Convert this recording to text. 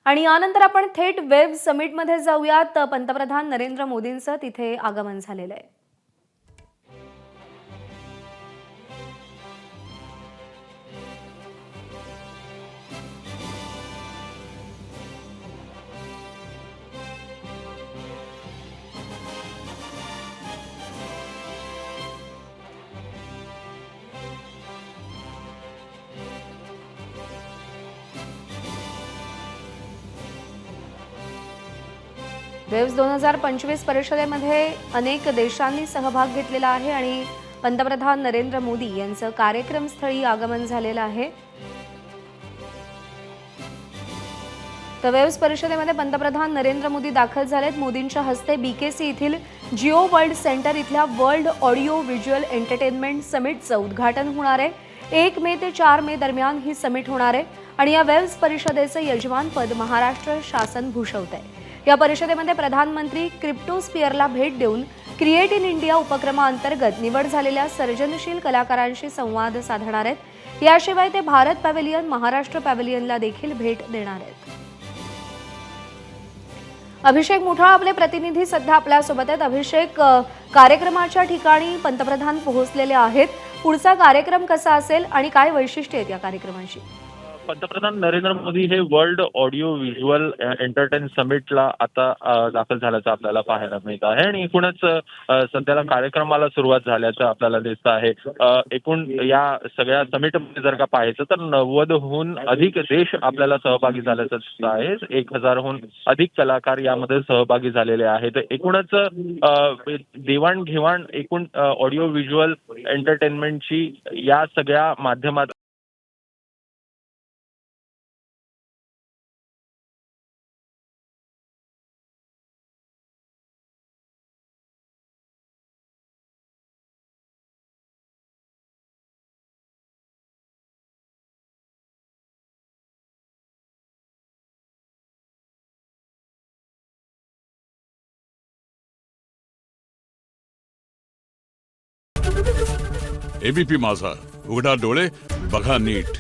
आणि यानंतर आपण थेट वेव्ह समिटमध्ये जाऊयात। पंतप्रधान नरेंद्र मोदींचं तिथे आगमन झालेलं आहे। वेव्ह 2025 परिषदेमध्ये अनेक देशांनी सहभाग घेतलेला आहे आणि पंतप्रधान नरेंद्र मोदी यांचं कार्यक्रमस्थळी आगमन झालेलं आहे। तर वेव्ह परिषदेमध्ये पंतप्रधान नरेंद्र मोदी दाखल झालेत। मोदींच्या हस्ते बीकेसी येथील जिओ वर्ल्ड सेंटर इथल्या वर्ल्ड ऑडिओ व्हिज्युअल एंटरटेनमेंट समिटचं उद्घाटन होणार आहे। 1 मे ते 4 मे दरम्यान ही समिट होणार आहे आणि या वेव्ह परिषदेचं यजमानपद महाराष्ट्र शासन भूषवत आहे। या परिषदेमध्ये प्रधानमंत्री क्रिप्टोस्फिअरला भेट देऊन क्रिएट इन इंडिया उपक्रमांतर्गत निवड झालेल्या सर्जनशील कलाकारांशी संवाद साधणार आहेत। याशिवाय ते भारत पॅव्हेलियन, महाराष्ट्र पॅव्हेलियनला देखील भेट देणार आहेत। अभिषेक मुठाळ आपले प्रतिनिधी सध्या आपल्या सोबत आहेत। अभिषेक, कार्यक्रमाच्या ठिकाणी पंतप्रधान पोहोचलेले आहेत। पुढचा कार्यक्रम कसा असेल आणि काय वैशिष्ट्ये आहेत या कार्यक्रमाची? पंतप्रधान नरेंद्र मोदी हे वर्ल्ड ऑडिओ व्हिज्युअल एंटरटेन समिटला आता दाखल झाल्याचं आपल्याला पाहायला मिळत आहे आणि एकूणच सध्याला कार्यक्रमाला सुरुवात झाल्याचं आपल्याला दिसत आहे। एकूण या सगळ्या समिटमध्ये जर का पाहायचं तर 90हून अधिक देश आपल्याला सहभागी झाल्याचं दिसत आहे। 1000हून अधिक कलाकार यामध्ये सहभागी झालेले आहेत। एकूणच देवाणघेवाण एकूण ऑडिओ व्हिज्युअल एंटरटेनमेंटची या सगळ्या माध्यमात एबीपी माझा, उघडा डोळे बघा नीट।